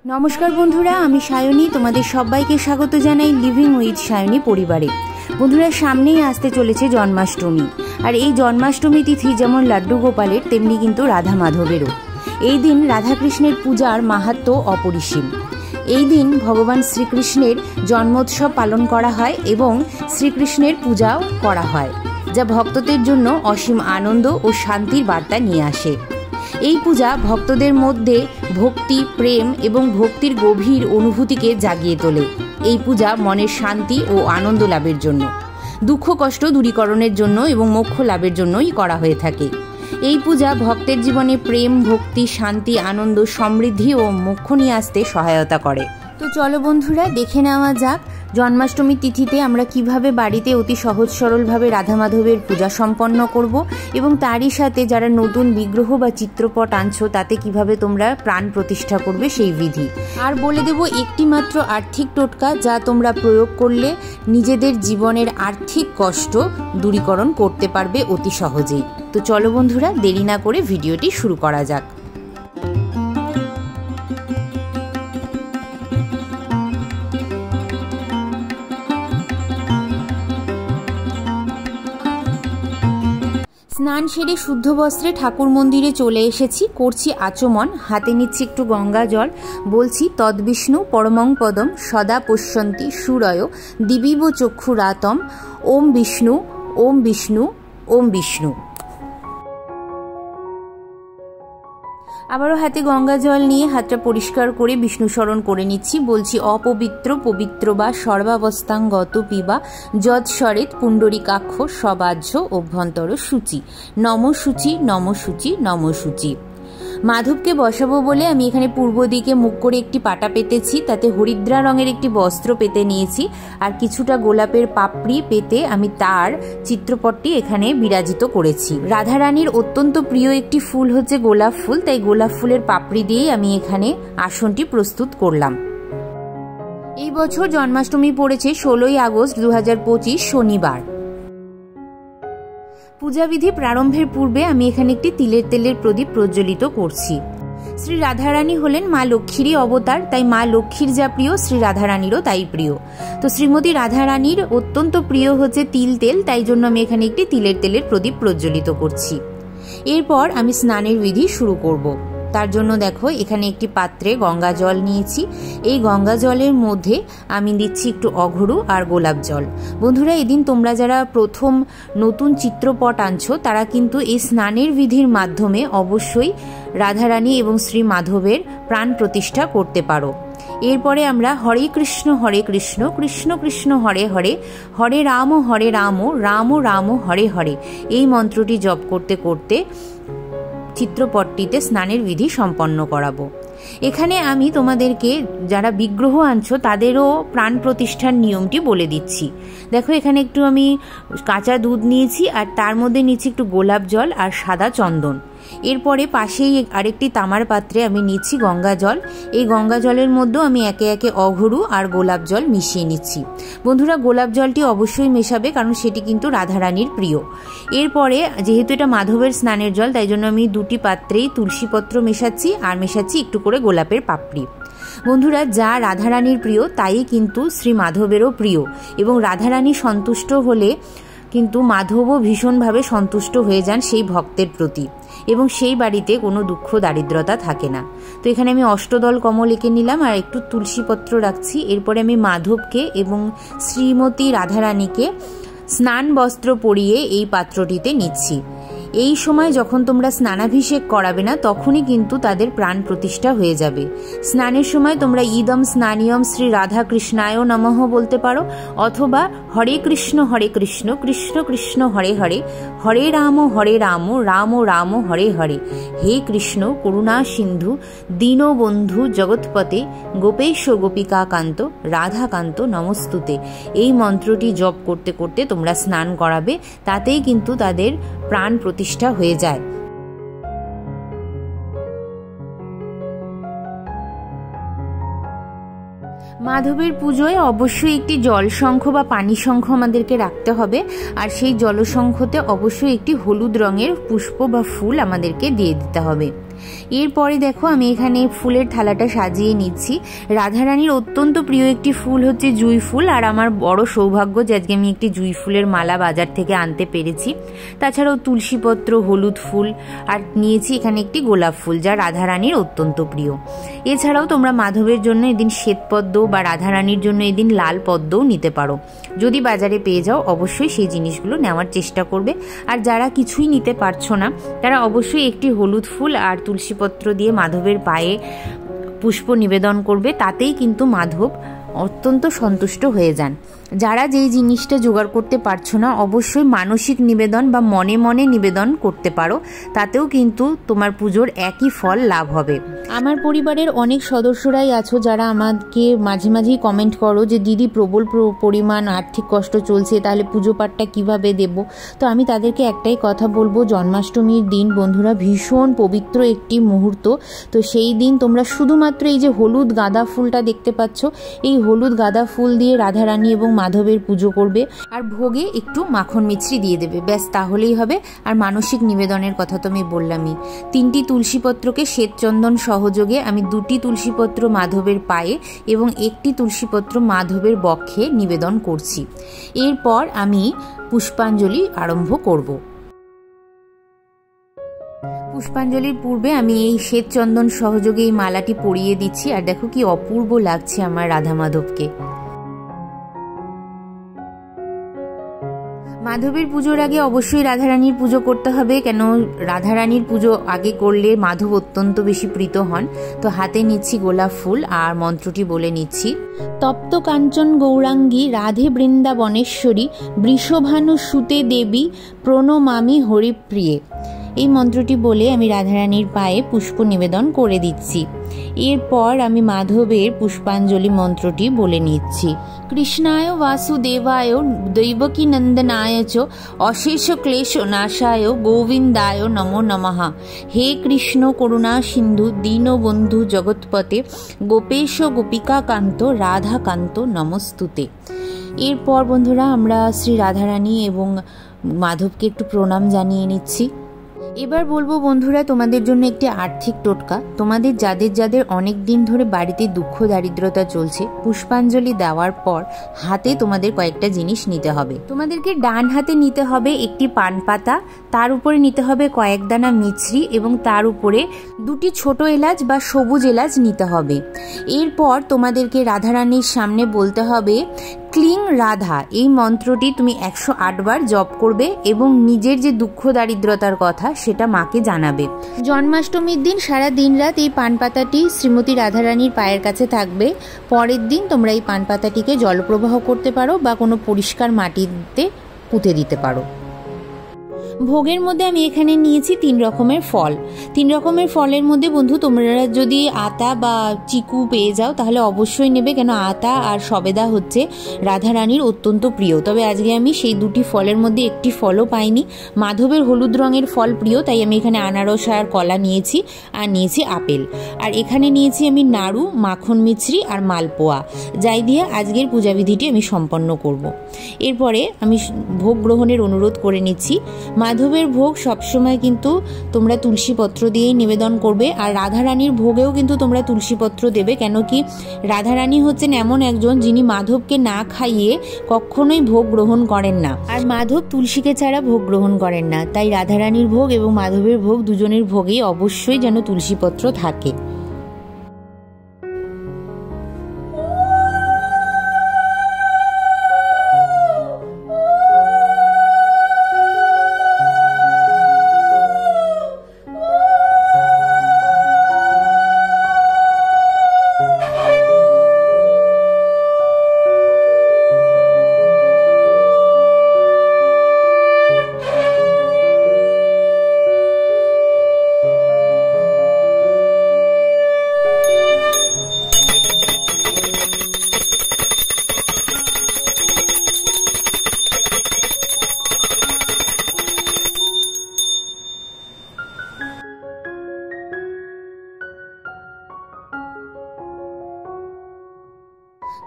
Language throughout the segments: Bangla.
नमस्कार बंधुरा, आमी सायनी तोमादेर सबाइके स्वागत जानाई लिविंग उइथ सायनी परिवारे। बंधुरा सामनेई आसते चलेछे जन्माष्टमी और ये जन्माष्टमी तिथि जेमन लाड्डू गोपालेर तेमनि किन्तु राधा माधवेरो। এই দিন রাধাকৃষ্ণের পূজার মাহাত্ম্য অপরিসীম। এই দিন ভগবান শ্রীকৃষ্ণের জন্মোৎসব পালন করা হয় এবং শ্রীকৃষ্ণের পূজাও করা হয়, যা ভক্তদের জন্য অসীম আনন্দ ও শান্তির বার্তা নিয়ে আসে। এই পূজা ভক্তদের মধ্যে ভক্তি, প্রেম এবং ভক্তির গভীর অনুভূতিকে জাগিয়ে তোলে। এই পূজা মনের শান্তি ও আনন্দ লাভের জন্য, দুঃখ কষ্ট দূরীকরণের জন্য এবং মোক্ষ লাভের জন্যই করা হয়ে থাকে। এই পূজা ভক্তের জীবনে প্রেম, ভক্তি, শান্তি, আনন্দ, সমৃদ্ধি ও মোক্ষ নিয়ে আসতে সহায়তা করে। তো চলো বন্ধুরা, দেখে নেওয়া যাক জন্মাষ্টমী তিথিতে আমরা কিভাবে বাড়িতে অতি সহজ সরলভাবে রাধা মাধবের পূজা সম্পন্ন করব এবং তারই সাথে যারা নতুন বিগ্রহ বা চিত্রপট আনছো তাতে কিভাবে তোমরা প্রাণ প্রতিষ্ঠা করবে সেই বিধি। আর বলে দেব একটি মাত্র আর্থিক টোটকা যা তোমরা প্রয়োগ করলে নিজেদের জীবনের আর্থিক কষ্ট দূরীকরণ করতে পারবে অতি সহজেই। তো চলো বন্ধুরা, দেরি না করে ভিডিওটি শুরু করা যাক। স্নান সেরে শুদ্ধ বস্ত্রে ঠাকুর মন্দিরে চলে এসেছি, করছি আচমন, হাতে নিচ্ছি একটু গঙ্গা জল, বলছি তদ্বিষ্ণু পরমং পদম সদা পশ্যন্তি সুরয় দিবিব চক্ষুরাতম ওম বিষ্ণু ওম বিষ্ণু ওম বিষ্ণু। আবারও হাতে গঙ্গা জল নিয়ে হাতটা পরিষ্কার করে বিষ্ণু স্মরণ করে নিচ্ছি, বলছি অপবিত্র পবিত্র বা সর্বাবস্থাঙ্গত পিবা যৎস্বরেত পুণ্ডরীকাক্ষ সবাহ্য অভ্যন্তর সূচি নম সূচি নম সূচি নম সূচি। মাধবকে বসাবো বলে আমি এখানে পূর্ব দিকে মুখ করে একটি পাটা পেতেছি, তাতে হরিদ্রা রঙের একটি বস্ত্র পেতে নিয়েছি আর কিছুটা গোলাপের পাপড়ি পেতে আমি তার চিত্রপটটি এখানে বিরাজিত করেছি। রাধারানীর অত্যন্ত প্রিয় একটি ফুল হচ্ছে গোলাপ ফুল, তাই গোলাপ ফুলের পাপড়ি দিয়েই আমি এখানে আসনটি প্রস্তুত করলাম। এই বছর জন্মাষ্টমী পড়েছে 16ই আগস্ট 2025 শনিবার। পূজাবিধি প্রারম্ভের পূর্বে আমি এখানে একটি তিলের তেলের প্রদীপ প্রজ্বলিত করছি। শ্রী রাধারানী হলেন মা লক্ষ্মীরই অবতার, তাই মা লক্ষ্মীর যা প্রিয় শ্রী রাধারানীরও তাই প্রিয়। তো শ্রীমতী রাধারানীর অত্যন্ত প্রিয় হচ্ছে তিল তেল, তাই জন্য আমি এখানে একটি তিলের তেলের প্রদীপ প্রজ্বলিত করছি। এরপর আমি স্নানের বিধি শুরু করব। তার জন্য দেখো এখানে একটি পাত্রে গঙ্গা জল নিয়েছি, এই গঙ্গা জলের মধ্যে আমি দিচ্ছি একটু অঘরু আর গোলাপ জল। বন্ধুরা, এদিন তোমরা যারা প্রথম নতুন চিত্রপট আনছো তারা কিন্তু এই স্নানের বিধির মাধ্যমে অবশ্যই রাধারানী এবং শ্রী মাধবের প্রাণ প্রতিষ্ঠা করতে পারো। এরপরে আমরা হরে কৃষ্ণ কৃষ্ণ কৃষ্ণ হরে হরে হরে রাম রাম রাম হরে হরে এই মন্ত্রটি জপ করতে করতে চিত্রপটটিতে স্নানের বিধি সম্পন্ন করাবো। এখানে আমি তোমাদেরকে যারা বিগ্রহ আনছো তাদেরও প্রাণ প্রতিষ্ঠার নিয়মটি বলে দিচ্ছি। দেখো এখানে একটু আমি কাঁচা দুধ নিয়েছি আর তার মধ্যে নিচ্ছি একটু গোলাপ জল আর সাদা চন্দন। এরপরে পাশেই আরেকটি তামার পাত্রে আমি নিচ্ছি গঙ্গা জল, এই গঙ্গা জলের মধ্যেও আমি একে একে অঘরু আর গোলাপ জল মিশিয়ে নিচ্ছি। বন্ধুরা, গোলাপ জলটি অবশ্যই মেশাবে কারণ সেটি কিন্তু রাধারানীর প্রিয়। এরপরে যেহেতু এটা মাধবের স্নানের জল তাই জন্য আমি দুটি পাত্রেই তুলসীপত্র মেশাচ্ছি আর মেশাচ্ছি একটু করে গোলাপের পাপড়ি। বন্ধুরা, যা রাধারানীর প্রিয় তাই কিন্তু শ্রী মাধবেরও প্রিয় এবং রাধারানী সন্তুষ্ট হলে কিন্তু মাধবও ভীষণভাবে সন্তুষ্ট হয়ে যান সেই ভক্তের প্রতি এবং সেই বাড়িতে কোনো দুঃখ দারিদ্রতা থাকে না। তো এখানে আমি অষ্টদল কমল এঁকে নিলাম আর একটু তুলসীপত্র রাখছি। এরপরে আমি মাধবকে এবং শ্রীমতী রাধারানীকে স্নান বস্ত্র পরিয়ে এই পাত্রটিতে নিচ্ছি। এই সময় যখন তোমরা স্নানাভিষেক করাবে না তখনই কিন্তু তাদের প্রাণ প্রতিষ্ঠা হয়ে যাবে। স্নানের সময় তোমরা ইদম স্নানিয়ম শ্রী রাধা কৃষ্ণায় নমঃ বলতে পারো অথবা হরে কৃষ্ণ কৃষ্ণ কৃষ্ণ হরে হরে হরে রাম রাম রাম হরে হরে হে কৃষ্ণ করুণা সিন্ধু দীনবন্ধু জগৎপতে গোপেশ গোপিকা কান্ত রাধাকান্ত নমস্তুতে এই মন্ত্রটি জপ করতে করতে তোমরা স্নান করাবে, তাতেই কিন্তু তাদের প্রাণ প্রতিষ্ঠা হয়ে যায়। মাধবের পুজোয় অবশ্যই একটি জলশঙ্খ বা পানি শঙ্খ আমাদেরকে রাখতে হবে আর সেই জলশঙ্খতে অবশ্যই একটি হলুদ রঙের পুষ্প বা ফুল আমাদেরকে দিয়ে দিতে হবে। এরপরে দেখো আমি এখানে ফুলের থালাটা সাজিয়ে নিচ্ছি। রাধারানীর অত্যন্ত প্রিয় একটি ফুল হচ্ছে জুঁই ফুল, আর আমার বড় সৌভাগ্য যে আজকে আমি একটি জুঁই ফুলের মালা বাজার থেকে আনতে পেরেছি। তাছাড়াও তুলসীপত্র, হলুদ ফুল, আর নিয়েছি এখানে একটি গোলাপ ফুল, যা রাধারানীর অত্যন্ত প্রিয়। এছাড়াও তোমরা মাধবের জন্য এদিন শ্বেতপদ্ম বা রাধারানীর জন্য এদিন লাল পদ্মও নিতে পারো। যদি বাজারে পেয়ে যাও অবশ্যই সেই জিনিসগুলো নেওয়ার চেষ্টা করবে। আর যারা কিছুই নিতে পারছো না তারা অবশ্যই একটি হলুদ ফুল আর তুলসীপত্র দিয়ে মাধবের পায়ে পুষ্প নিবেদন করবে, তাতেই কিন্তু মাধব অত্যন্ত সন্তুষ্ট হয়ে যান। যারা যেই জিনিসটা জোগাড় করতে পারছো না অবশ্যই মানসিক নিবেদন বা মনে মনে নিবেদন করতে পারো, তাতেও কিন্তু তোমার পুজোর একই ফল লাভ হবে। আমার পরিবারের অনেক সদস্যরাই আছো যারা আমাকে মাঝে মাঝেই কমেন্ট করো যে দিদি প্রবল পরিমাণ আর্থিক কষ্ট চলছে, তাহলে পুজো পাঠটা কিভাবে দেব। তো আমি তাদেরকে একটাই কথা বলবো, জন্মাষ্টমীর দিন বন্ধুরা ভীষণ পবিত্র একটি মুহূর্ত। তো সেই দিন তোমরা শুধুমাত্র এই যে হলুদ গাঁদা ফুলটা দেখতে পাচ্ছ, এই হলুদ গাঁদা ফুল দিয়ে রাধারানী এবং মাধবের পুজো করবে, আর ভোগে একটু মাখন মিছরি দিয়ে দেবে, ব্যাস তাহলেই হবে। আর মানসিক নিবেদনের কথা তো আমি বললামই। 3টি তুলসীপত্রকে শ্বেতচন্দন সহযোগে আমি 2টি তুলসীপত্র মাধবের পায়ে এবং 1টি তুলসীপত্র মাধবের বক্ষে নিবেদন করছি। এরপর আমি পুষ্পাঞ্জলি আরম্ভ করব। পুষ্পাঞ্জলির পূর্বে আমি এই শ্বেতচন্দন সহযোগে এই মালাটি পরিয়ে দিচ্ছি, আর দেখো কি অপূর্ব লাগছে আমার রাধা মাধবকে। মাধবের পুজোর আগে অবশ্যই রাধারানীর পুজো করতে হবে, কেন রাধারানীর পুজো আগে করলে মাধব অত্যন্ত বেশি প্রীত হন। তো হাতে নিচ্ছি গোলাপ ফুল আর মন্ত্রটি বলে নিচ্ছি, তপ্ত কাঞ্চন গৌরাঙ্গী রাধে বৃন্দাবনেশ্বরী বৃষভানু সুতে দেবী প্রণমামি হরিপ্রিয়ে। এই মন্ত্রটি বলে আমি রাধারানীর পায়ে পুষ্প নিবেদন করে দিচ্ছি। এরপর আমি মাধবের পুষ্পাঞ্জলি মন্ত্রটি বলে নিচ্ছি, কৃষ্ণায় বাসুদেবায় দৈবকী নন্দনায় চ অশেষ ক্লেশ নাশায় গোবিন্দায় নমো নমঃ। হে কৃষ্ণ করুণা সিন্ধু দীনবন্ধু জগৎপতে গোপেশ গোপিকাকান্ত রাধাকান্ত নমস্তুতে। এরপর বন্ধুরা আমরা শ্রী রাধারানী এবং মাধবকে একটু প্রণাম জানিয়ে নিচ্ছি। এবার বলবো বন্ধুরা তোমাদের জন্য একটি আর্থিক টোটকা। তোমাদের যাদের যাদের অনেক দিন ধরে বাড়িতে দুঃখ দারিদ্রতা চলছে, পুষ্পাঞ্জলি দেওয়ার পর হাতে তোমাদের কয়েকটা জিনিস নিতে হবে। তোমাদেরকে ডান হাতে নিতে হবে একটি পান পাতা, তার উপরে নিতে হবে কয়েক দানা মিছরি এবং তার উপরে 2টি ছোট এলাচ বা সবুজ এলাচ নিতে হবে। এরপর তোমাদেরকে রাধারানীর সামনে বলতে হবে ক্লিং রাধা। এই মন্ত্রটি তুমি 108 বার জপ করবে এবং নিজের যে দুঃখ দারিদ্রতার কথা সেটা মাকে জানাবে। জন্মাষ্টমীর দিন সারা দিন রাত এই পান পাতাটি শ্রীমতী রাধারানীর পায়ের কাছে থাকবে। পরের দিন তোমরা এই পান পাতাটিকে জলপ্রবাহ করতে পারো বা কোনো পরিষ্কার মাটিতে পুঁতে দিতে পারো। ভোগের মধ্যে আমি এখানে নিয়েছি 3 রকমের ফল। 3 রকমের ফলের মধ্যে বন্ধু তোমরা যদি আতা বা চিকু পেয়ে যাও তাহলে অবশ্যই নেবে, কেন আতা আর সবেদা হচ্ছে রাধারানীর অত্যন্ত প্রিয়। তবে আজকে আমি সেই 2টি ফলের মধ্যে একটি ফলও পাইনি। মাধবের হলুদ রঙের ফল প্রিয়, তাই আমি এখানে আনারস আর কলা নিয়েছি, আর নিয়েছি আপেল। আর এখানে নিয়েছি আমি নাড়ু, মাখন মিছরি আর মালপোয়া, যাই দিয়ে আজকের পূজাবিধিটি আমি সম্পন্ন করব। এরপরে আমি ভোগ গ্রহণের অনুরোধ করে নিচ্ছি। মাধবের ভোগ সবসময় কিন্তু তোমরা তুলসীপত্র দিয়েই নিবেদন করবে, আর রাধারানীর ভোগেও কিন্তু তোমরা তুলসীপত্র দেবে, কেন কি রাধারানী হচ্ছেন এমন একজন যিনি মাধবকে না খাইয়ে কখনোই ভোগ গ্রহণ করেন না, আর মাধব তুলসীকে ছাড়া ভোগ গ্রহণ করেন না। তাই রাধারানীর ভোগ এবং মাধবের ভোগ দুজনের ভোগেই অবশ্যই যেন তুলসীপত্র থাকে।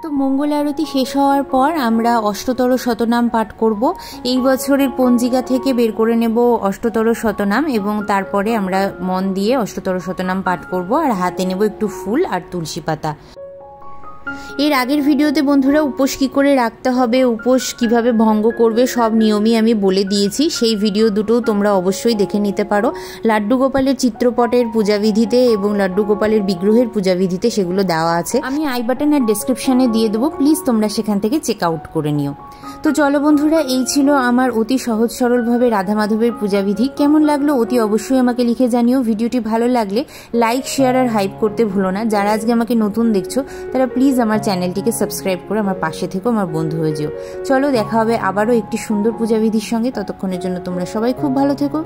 তো মঙ্গল আরতি শেষ হওয়ার পর আমরা অষ্টতর শতনাম পাঠ করব। এই বছরের পঞ্জিকা থেকে বের করে নেব অষ্টতর শতনাম এবং তারপরে আমরা মন দিয়ে অষ্টতর শতনাম পাঠ করব আর হাতে নেব একটু ফুল আর তুলসী পাতা। এর আগের ভিডিওতে বন্ধুরা উপোস কী করে রাখতে হবে, উপোস কিভাবে ভঙ্গ করবে সব নিয়মই আমি বলে দিয়েছি। সেই ভিডিও দুটোও তোমরা অবশ্যই দেখে নিতে পারো। লাড্ডু গোপালের চিত্রপটের পূজাবিধিতে এবং লাড্ডু গোপালের বিগ্রহের পূজাবিধিতে সেগুলো দেওয়া আছে। আমি আই বাটন আর ডেসক্রিপশানে দিয়ে দেবো, প্লিজ তোমরা সেখান থেকে চেক আউট করে নিও। তো চলো বন্ধুরা, এই ছিল আমার অতি সহজ সরলভাবে রাধা মাধবের পূজাবিধি। কেমন লাগলো অতি অবশ্যই আমাকে লিখে জানিও। ভিডিওটি ভালো লাগলে লাইক, শেয়ার আর হাইপ করতে ভুলো না। যারা আজকে আমাকে নতুন দেখছো তারা প্লিজ আমার চ্যানেলটিকে সাবস্ক্রাইব করে আমার পাশে থেকো, আমার বন্ধু হয়ে যেও। চলো দেখা হবে আবারও একটি সুন্দর পূজাবিধির সঙ্গে। ততক্ষণের জন্য তোমরা সবাই খুব ভালো থেকো।